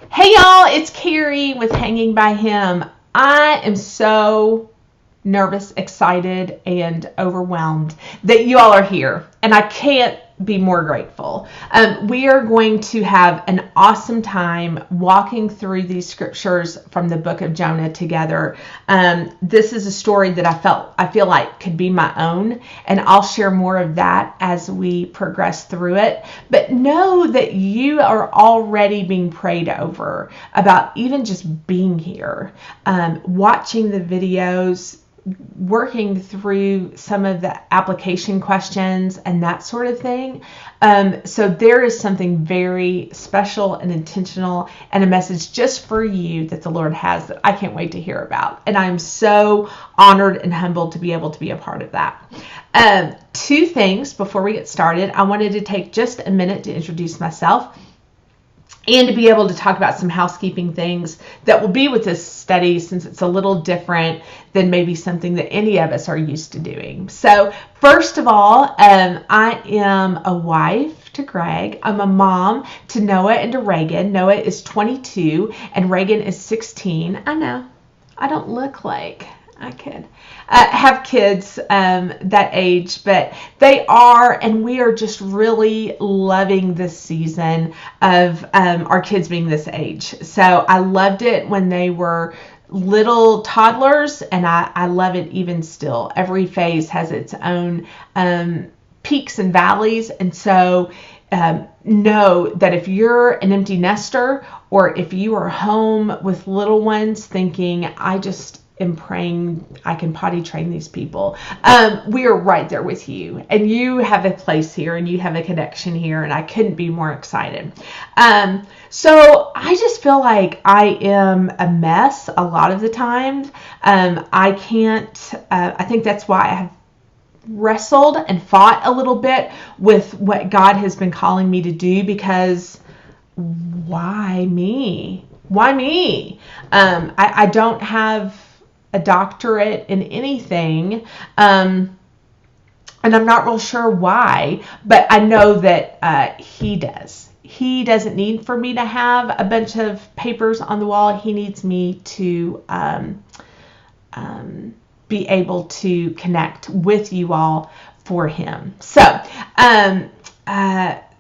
Hey y'all, it's Carrie with Hanging by Him. I am so nervous, excited, and overwhelmed that you all are here, and I can't be more grateful. We are going to have an awesome time walking through these scriptures from the book of Jonah together. This is a story that I feel like could be my own, and I'll share more of that as we progress through it. But know that you are already being prayed over about even just being here, watching the videos, working through some of the application questions and that sort of thing. So there is something very special and intentional and a message just for you that the Lord has that I can't wait to hear about. And I'm so honored and humbled to be able to be a part of that. Two things before we get started. I wanted to take just a minute to introduce myself and to be able to talk about some housekeeping things that will be with this study, since it's a little different than maybe something that any of us are used to doing. So first of all, I am a wife to Greg. I'm a mom to Noah and to Reagan. Noah is 22 and Reagan is 16. I know, I don't look like I could have kids that age, but they are, and we are just really loving this season of our kids being this age. So I loved it when they were little toddlers, and I love it even still. Every phase has its own peaks and valleys, and so know that if you're an empty nester, or if you are home with little ones thinking, I just am praying I can potty train these people, we are right there with you, and you have a place here and you have a connection here, and I couldn't be more excited. So I just feel like I am a mess a lot of the times. I think that's why I have wrestled and fought a little bit with what God has been calling me to do, because why me? Why me? I don't have a doctorate in anything, and I'm not real sure why, but I know that he does. He doesn't need for me to have a bunch of papers on the wall. He needs me to be able to connect with you all for him. So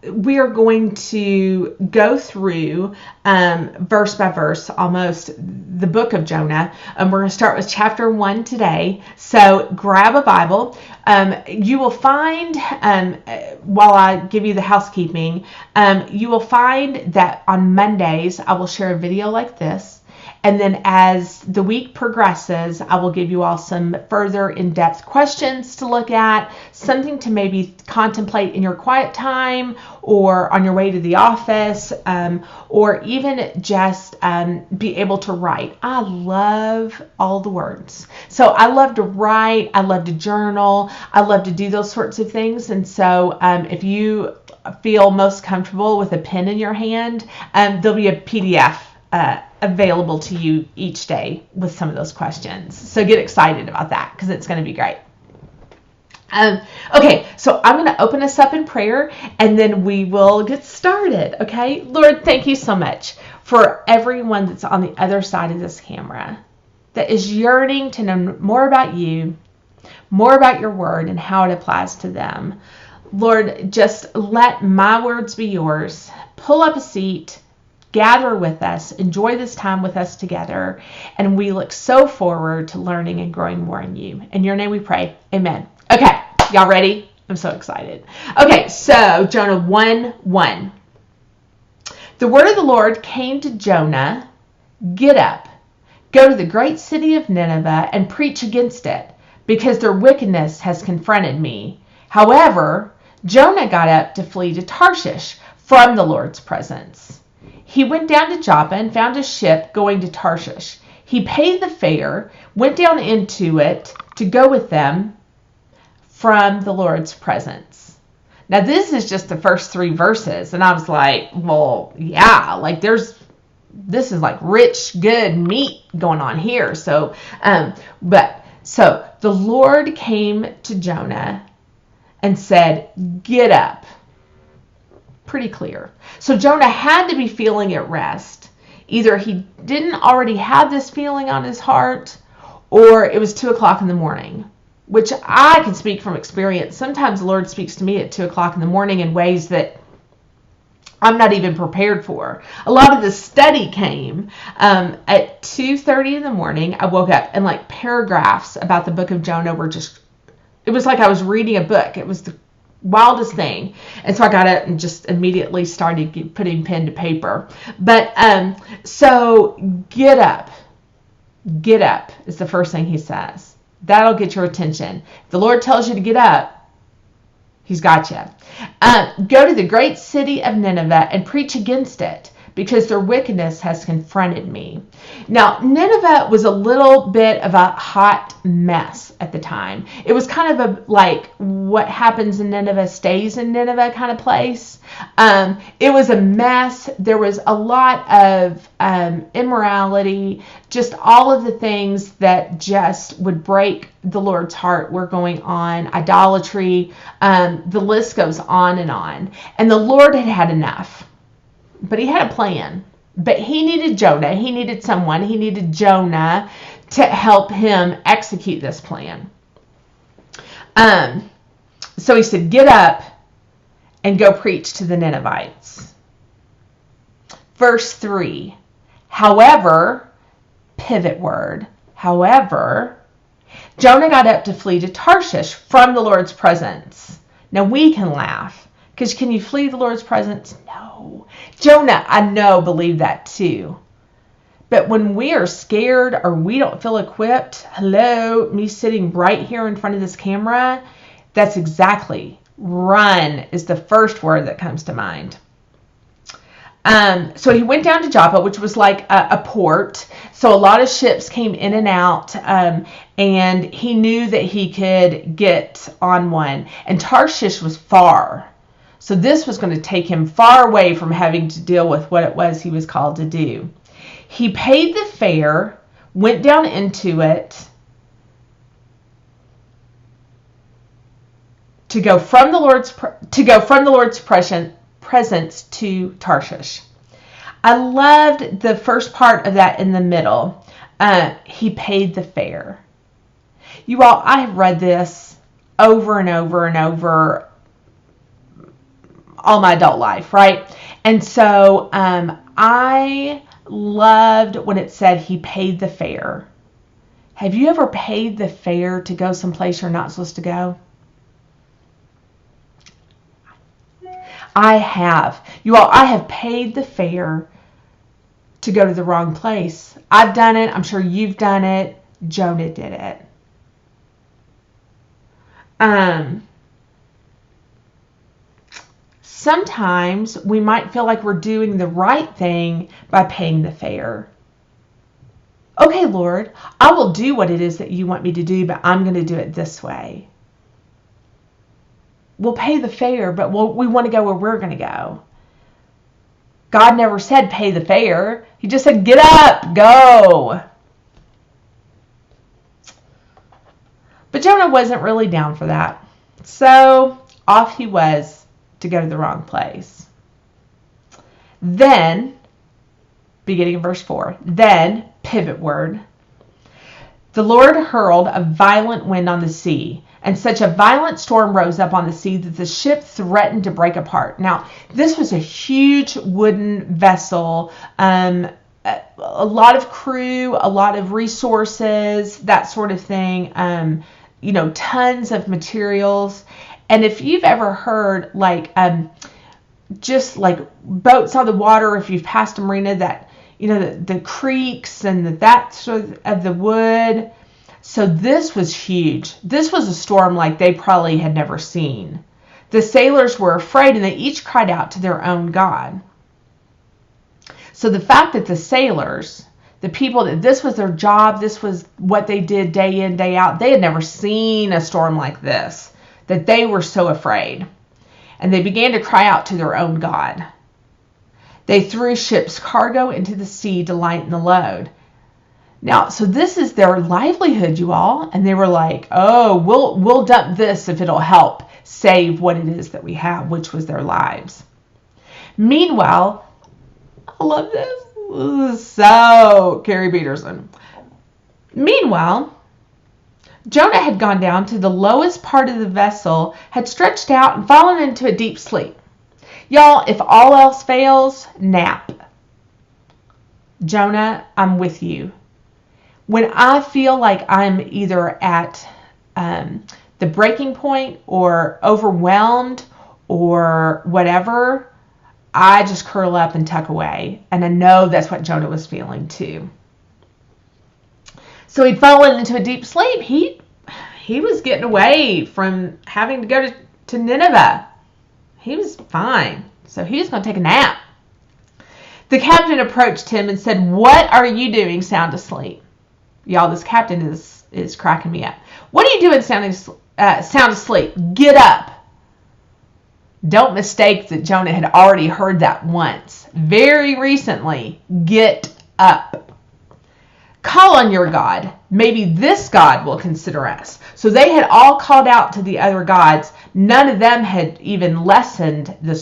we are going to go through verse by verse, almost the book of Jonah. We're going to start with chapter 1 today. So grab a Bible. You will find, while I give you the housekeeping, you will find that on Mondays I will share a video like this. And then as the week progresses, I will give you all some further in-depth questions to look at, something to maybe contemplate in your quiet time or on your way to the office, or even just be able to write. I love all the words. So I love to write. I love to journal. I love to do those sorts of things. And so if you feel most comfortable with a pen in your hand, there'll be a PDF available to you each day with some of those questions. So get excited about that, because it's going to be great. Okay, so I'm going to open us up in prayer, and then we will get started. Okay, Lord, thank you so much for everyone that's on the other side of this camera that is yearning to know more about you, more about your word and how it applies to them. Lord, just let my words be yours. Pull up a seat, gather with us, enjoy this time with us together, and we look so forward to learning and growing more in you. In your name we pray, amen. Okay, y'all ready? I'm so excited. Okay, so Jonah 1:1. The word of the Lord came to Jonah, get up, go to the great city of Nineveh and preach against it, because their wickedness has confronted me. However, Jonah got up to flee to Tarshish from the Lord's presence. He went down to Joppa and found a ship going to Tarshish. He paid the fare, went down into it to go with them from the Lord's presence. Now this is just the first 3 verses, and I was like, well, yeah, like this is like rich, good meat going on here. So the Lord came to Jonah and said, get up. Pretty clear. So Jonah had to be feeling at rest. Either he didn't already have this feeling on his heart, or it was 2 o'clock in the morning, which I can speak from experience. Sometimes the Lord speaks to me at 2 o'clock in the morning in ways that I'm not even prepared for. A lot of the study came at 2:30 in the morning. I woke up and like paragraphs about the book of Jonah were just, it was like I was reading a book. It was the wildest thing. And so I got up and just immediately started putting pen to paper. But so get up. Get up is the first thing he says. That'll get your attention. If the Lord tells you to get up, he's got you. Go to the great city of Nineveh and preach against it, because their wickedness has confronted me. Now, Nineveh was a little bit of a hot mess at the time. It was kind of a like what happens in Nineveh stays in Nineveh kind of place. It was a mess. There was a lot of immorality, just all of the things that just would break the Lord's heart were going on, idolatry, the list goes on. And the Lord had had enough. But he had a plan. But he needed Jonah. He needed someone. He needed Jonah to help him execute this plan. So he said, get up and go preach to the Ninevites. Verse 3. However, pivot word. However, Jonah got up to flee to Tarshish from the Lord's presence. Now we can laugh. Because can you flee the Lord's presence? No. Jonah, I know, believed that too. But when we are scared or we don't feel equipped, hello, me sitting right here in front of this camera, that's exactly, run is the first word that comes to mind. So he went down to Joppa, which was like a port. So a lot of ships came in and out, and he knew that he could get on one. And Tarshish was far. So this was going to take him far away from having to deal with what it was he was called to do. He paid the fare, went down into it to go from the Lord's presence to Tarshish. I loved the first part of that in the middle. He paid the fare. You all, I have read this over and over and over all my adult life, right? And so I loved when it said he paid the fare. Have you ever paid the fare to go someplace you're not supposed to go? I have. You all, I have paid the fare to go to the wrong place. I've done it. I'm sure you've done it. Jonah did it. Sometimes we might feel like we're doing the right thing by paying the fare. Okay, Lord, I will do what it is that you want me to do, but I'm going to do it this way. We'll pay the fare, but we want to go where we're going to go. God never said pay the fare. He just said, get up, go. But Jonah wasn't really down for that. So off he was to go to the wrong place. Then, beginning in verse 4, then, pivot word, the Lord hurled a violent wind on the sea, and such a violent storm rose up on the sea that the ship threatened to break apart. Now, this was a huge wooden vessel, a lot of crew, a lot of resources, that sort of thing, tons of materials. And if you've ever heard just like boats on the water, if you've passed a marina, that, the creeks and that sort of the wood. So this was huge. This was a storm like they probably had never seen. The sailors were afraid and they each cried out to their own God. So the fact that the sailors, the people that this was their job, this was what they did day in, day out, they had never seen a storm like this, that they were so afraid. And they began to cry out to their own God. They threw ship's cargo into the sea to lighten the load. Now, so this is their livelihood, you all. And they were like, oh, we'll dump this if it'll help save what it is that we have, which was their lives. Meanwhile, I love this. So, Carrie Peterson. Meanwhile, Jonah had gone down to the lowest part of the vessel, had stretched out and fallen into a deep sleep. Y'all, if all else fails, nap. Jonah, I'm with you. When I feel like I'm either at the breaking point or overwhelmed or whatever, I just curl up and tuck away. And I know that's what Jonah was feeling too. So he'd fallen into a deep sleep. He was getting away from having to go to Nineveh. He was fine. So he was going to take a nap. The captain approached him and said, "What are you doing sound asleep?" Y'all, this captain is cracking me up. "What are you doing sound asleep? Get up." Don't mistake that Jonah had already heard that once. Very recently. Get up. Call on your God. Maybe this God will consider us. So they had all called out to the other gods. None of them had even lessened the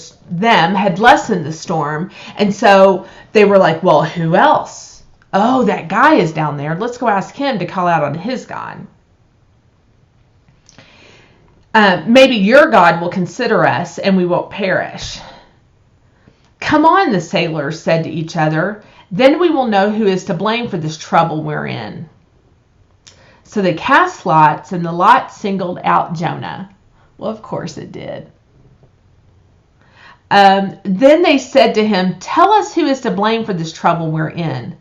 storm. And so they were like, well, who else? Oh, that guy is down there. Let's go ask him to call out on his God. Maybe your God will consider us and we won't perish. Come on, the sailors said to each other. Then we will know who is to blame for this trouble we're in. So they cast lots, and the lot singled out Jonah. Well, of course it did. Then they said to him, "Tell us who is to blame for this trouble we're in.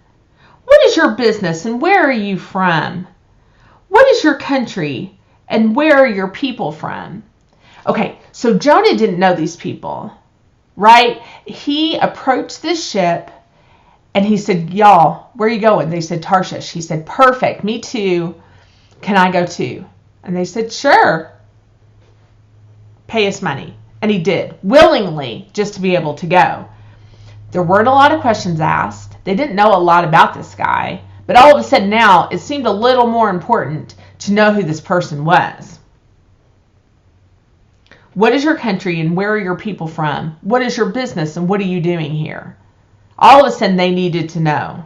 What is your business, and where are you from? What is your country, and where are your people from?" Okay, so Jonah didn't know these people, right? He approached this ship, and he said, "Y'all, where are you going?" They said, "Tarshish." He said, "Perfect, me too. Can I go too?" And they said, "Sure. Pay us money." And he did, willingly, just to be able to go. There weren't a lot of questions asked. They didn't know a lot about this guy. But all of a sudden now, it seemed a little more important to know who this person was. What is your country and where are your people from? What is your business and what are you doing here? All of a sudden they needed to know.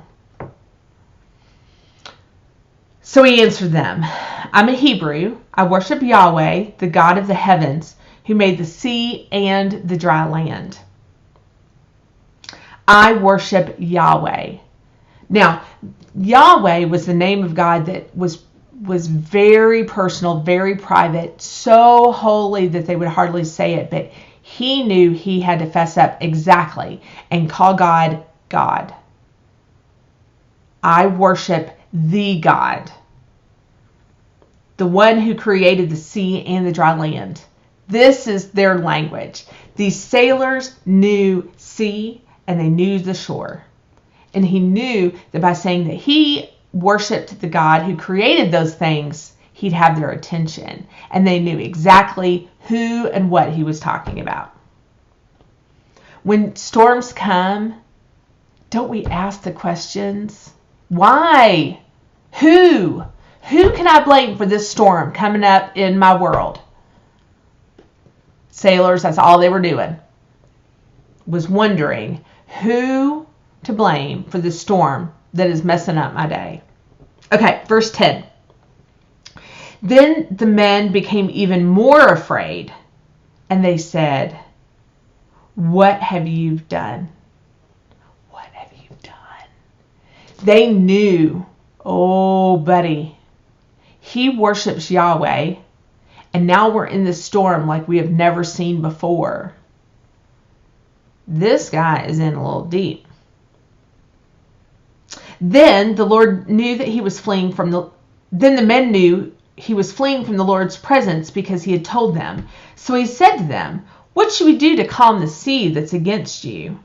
So he answered them, "I'm a Hebrew. I worship Yahweh, the God of the heavens, who made the sea and the dry land." I worship Yahweh. Now, Yahweh was the name of God that was very personal, very private, so holy that they would hardly say it, but he knew he had to fess up exactly and call God, God. I worship the God, the one who created the sea and the dry land. This is their language. These sailors knew sea and they knew the shore. And he knew that by saying that he worshiped the God who created those things, he'd have their attention. And they knew exactly who and what he was talking about. When storms come, don't we ask the questions? Why? Who? Who can I blame for this storm coming up in my world? Sailors, that's all they were doing, was wondering who to blame for the storm that is messing up my day. Okay, verse 10. Then the men became even more afraid, and they said, "What have you done? What have you done?" They knew, oh, buddy, he worships Yahweh, and now we're in this storm like we have never seen before. This guy is in a little deep. Then the Lord knew that he was fleeing from the. Then the men knew he was fleeing from the Lord's presence because he had told them. So he said to them, "What should we do to calm the sea that's against you?"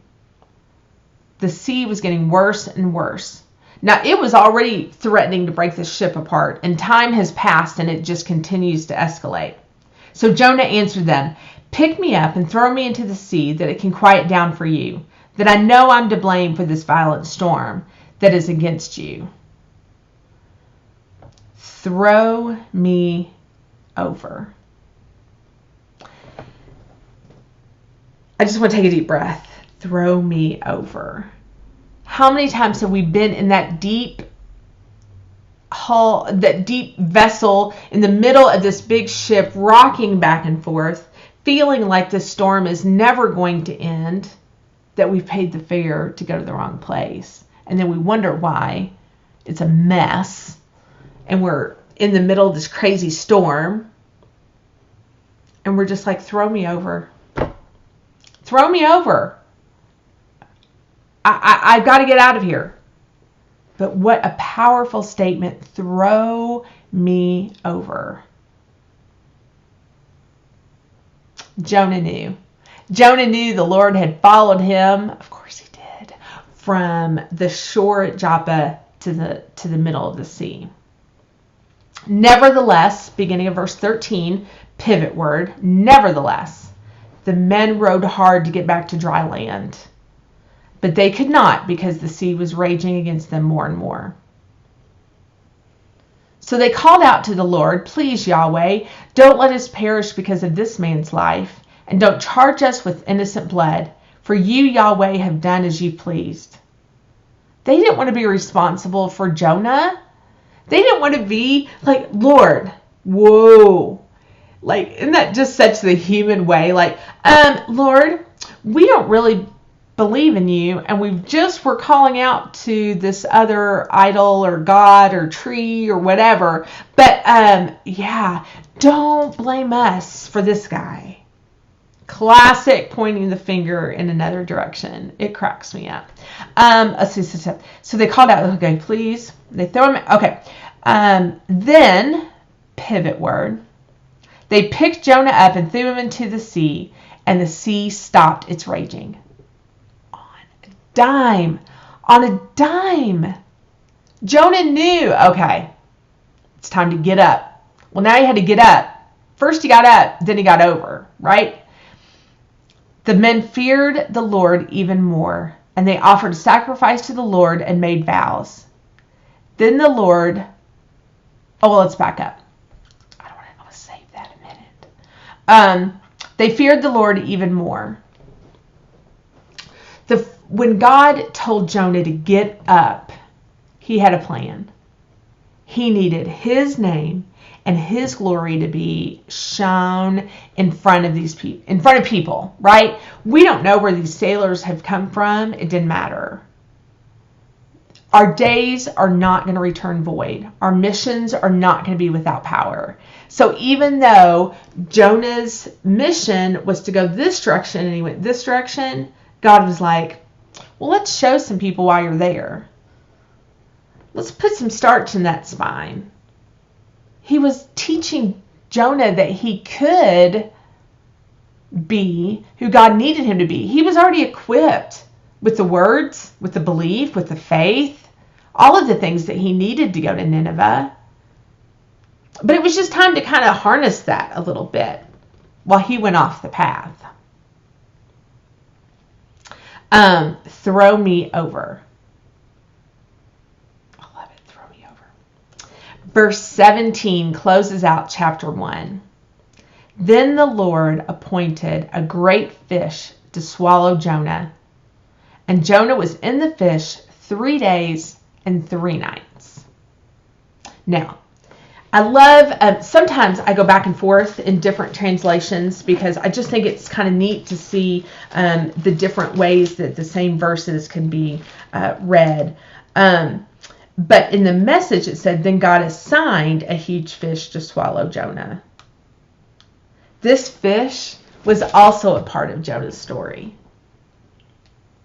The sea was getting worse and worse. Now, it was already threatening to break the ship apart, and time has passed, and it just continues to escalate. So Jonah answered them, "Pick me up and throw me into the sea, that it can quiet down for you, that I know I'm to blame for this violent storm that is against you. Throw me over." I just want to take a deep breath. Throw me over. How many times have we been in that deep hull, that deep vessel in the middle of this big ship, rocking back and forth, feeling like this storm is never going to end, that we've paid the fare to go to the wrong place. And then we wonder why it's a mess and we're in the middle of this crazy storm. And we're just like, throw me over. Throw me over. I've got to get out of here. But what a powerful statement. Throw me over. Jonah knew. Jonah knew the Lord had followed him. Of course he did. From the shore at Joppa to the middle of the sea. Nevertheless, beginning of verse 13, pivot word, nevertheless, the men rowed hard to get back to dry land. But they could not, because the sea was raging against them more and more. So they called out to the Lord, please, Yahweh, don't let us perish because of this man's life, and don't charge us with innocent blood, for you, Yahweh, have done as you pleased. They didn't want to be responsible for Jonah. They didn't want to be like, Lord, whoa. Like, isn't that just such the human way? Like, Lord, we don't really believe in you, and we're calling out to this other idol or God or tree or whatever. But, yeah, don't blame us for this guy. Classic pointing the finger in another direction. It cracks me up. So they called out, okay, please. They throw him. Okay. Then, pivot word. They picked Jonah up and threw him into the sea, and the sea stopped its raging. On a dime. Jonah knew, okay, it's time to get up. Well, now he had to get up. First he got up, then he got over, right? The men feared the Lord even more, and they offered a sacrifice to the Lord and made vows. Then the Lord, let's back up. I want to save that a minute. They feared the Lord even more. When God told Jonah to get up, he had a plan. He needed his name and his glory to be shown in front of these people, in front of people, right? We don't know where these sailors have come from. It didn't matter. Our days are not going to return void. Our missions are not going to be without power. So even though Jonah's mission was to go this direction and he went this direction, God was like, well, let's show some people why you're there. Let's put some starch in that spine. He was teaching Jonah that he could be who God needed him to be. He was already equipped with the words, with the belief, with the faith, all of the things that he needed to go to Nineveh. But it was just time to kind of harness that a little bit while he went off the path. Throw me over. I love it. Throw me over. Verse 17 closes out chapter 1. Then the Lord appointed a great fish to swallow Jonah. And Jonah was in the fish 3 days and 3 nights. Now, I love, sometimes I go back and forth in different translations because I just think it's kind of neat to see the different ways that the same verses can be read. But in the Message it said, then God assigned a huge fish to swallow Jonah. This fish was also a part of Jonah's story.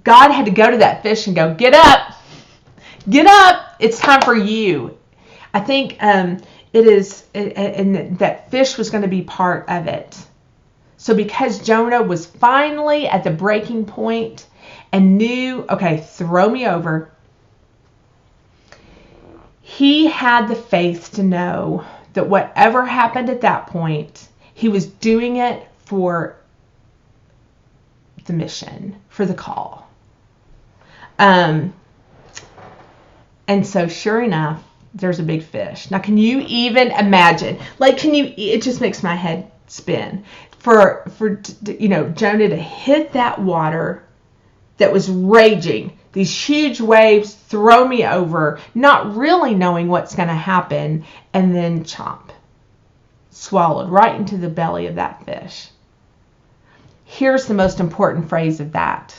God had to go to that fish and go, get up, it's time for you. I think and that fish was going to be part of it. So because Jonah was finally at the breaking point and knew, okay, throw me over, he had the faith to know that whatever happened at that point, he was doing it for the mission, for the call. And so sure enough, there's a big fish. Now, can you even imagine? It just makes my head spin. For Jonah to hit that water that was raging, These huge waves throw me over, not really knowing what's going to happen, and then chomp, swallowed right into the belly of that fish. Here's the most important phrase of that.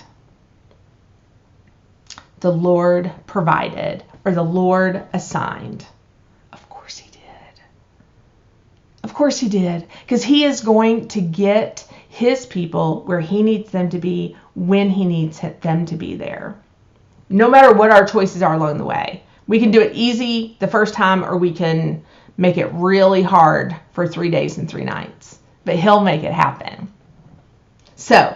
The Lord provided, or the Lord assigned. Of course he did. Of course he did. Because he is going to get his people where he needs them to be when he needs them to be there. No matter what our choices are along the way. We can do it easy the first time, or we can make it really hard for 3 days and 3 nights. But he'll make it happen. So,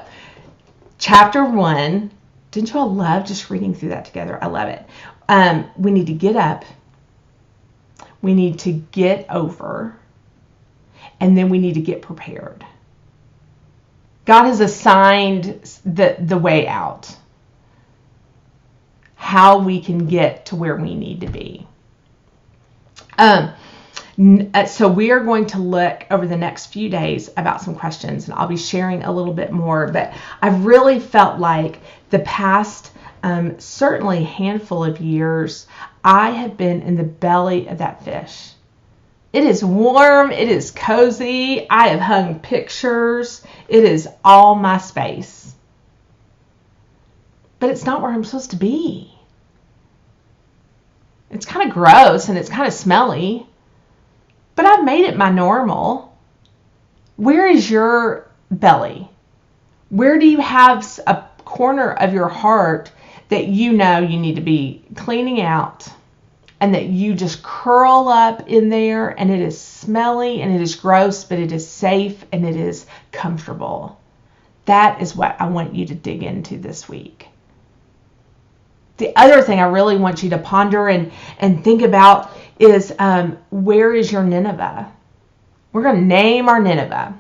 chapter 1, didn't you all love just reading through that together? I love it. We need to get up. We need to get over. And then we need to get prepared. God has assigned the way out. How we can get to where we need to be. So we are going to look over the next few days about some questions, and I'll be sharing a little bit more. But I've really felt like the past, certainly handful of years, I have been in the belly of that fish. It is warm. It is cozy. I have hung pictures. It is all my space. But it's not where I'm supposed to be. It's kind of gross and it's kind of smelly. But I've made it my normal. Where is your belly? Where do you have a corner of your heart that you know you need to be cleaning out, and that you just curl up in there, and it is smelly and it is gross, but it is safe and it is comfortable? That is what I want you to dig into this week. The other thing I really want you to ponder and think about is, where is your Nineveh? We're going to name our Nineveh.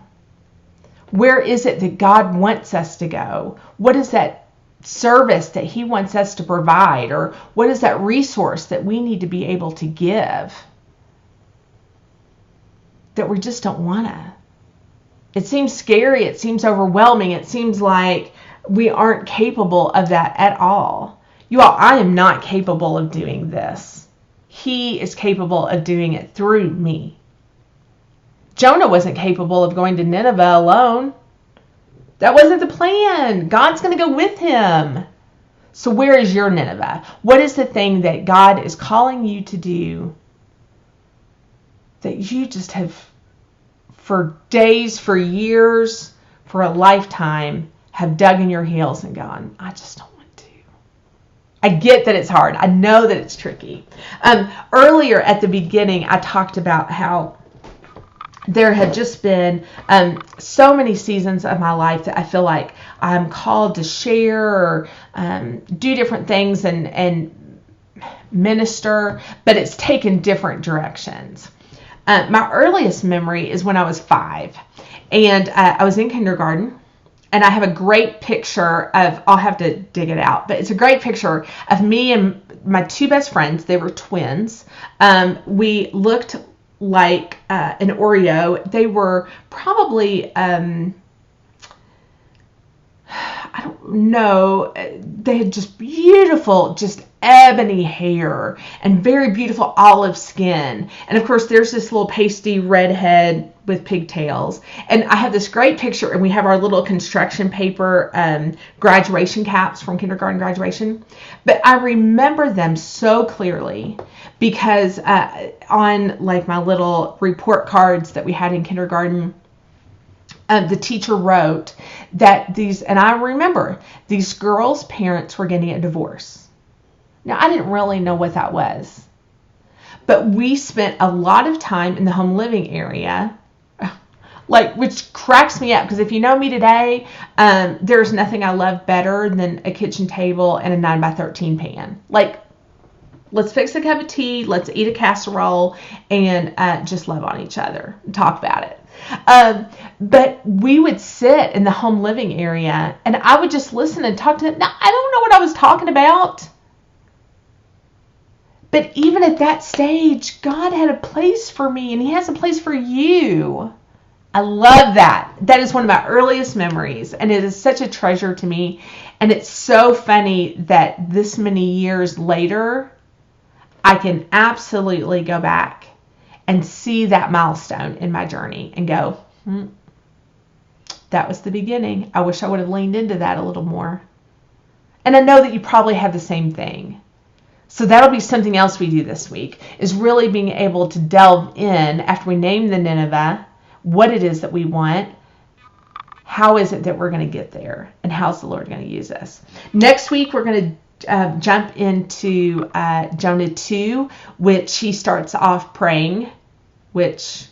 Where is it that God wants us to go? What is that service that he wants us to provide? Or what is that resource that we need to be able to give that we just don't want to? It seems scary. It seems overwhelming. It seems like we aren't capable of that at all. You all, I am not capable of doing this. He is capable of doing it through me. Jonah wasn't capable of going to Nineveh alone. That wasn't the plan. God's going to go with him. So where is your Nineveh? What is the thing that God is calling you to do that you just have, for days, for years, for a lifetime, have dug in your heels and gone, I just don't want to. I get that it's hard. I know that it's tricky. Earlier at the beginning, I talked about how there have just been so many seasons of my life that I feel like I'm called to share or do different things and minister, but it's taken different directions. My earliest memory is when I was 5, and I was in kindergarten, and I have a great picture of, I'll have to dig it out, but it's a great picture of me and my 2 best friends. They were twins. We looked like an Oreo. They were probably, I don't know, they had just beautiful, just ebony hair and very beautiful olive skin. And of course, there's this little pasty redhead with pigtails. And I have this great picture, and we have our little construction paper graduation caps from kindergarten graduation. But I remember them so clearly because on like my little report cards that we had in kindergarten, the teacher wrote that and I remember these girls' parents were getting a divorce. Now, I didn't really know what that was, but we spent a lot of time in the home living area, which cracks me up, because if you know me today, there's nothing I love better than a kitchen table and a 9x13 pan. Let's fix a cup of tea, let's eat a casserole, and just love on each other and talk about it. But we would sit in the home living area, and I would just listen and talk to them. Now, I don't know what I was talking about, but even at that stage, God had a place for me, and he has a place for you. I love that. That is one of my earliest memories, and it is such a treasure to me. And it's so funny that this many years later, I can absolutely go back and see that milestone in my journey and go, that was the beginning. I wish I would have leaned into that a little more. And I know that you probably have the same thing. So that'll be something else we do this week, is really being able to delve in after we name the Nineveh, what it is that we want, how is it that we're going to get there, and how's the Lord going to use us. Next week, we're going to jump into Jonah 2, which he starts off praying, which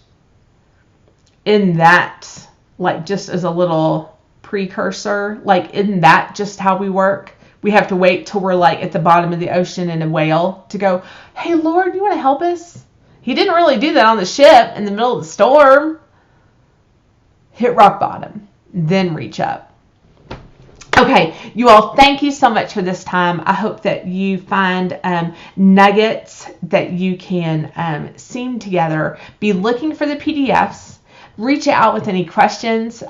in that, like just as a little precursor, like isn't that just how we work? We have to wait till we're like at the bottom of the ocean in a whale to go, hey, Lord, you want to help us? He didn't really do that on the ship in the middle of the storm. Hit rock bottom, then reach up. Okay, you all, thank you so much for this time. I hope that you find nuggets that you can seam together. Be looking for the PDFs. Reach out with any questions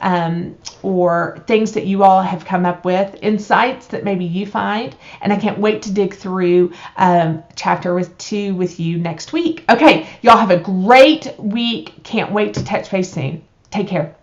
or things that you all have come up with, insights that maybe you find. And I can't wait to dig through chapter 2 with you next week. Okay, y'all have a great week. Can't wait to touch base soon. Take care.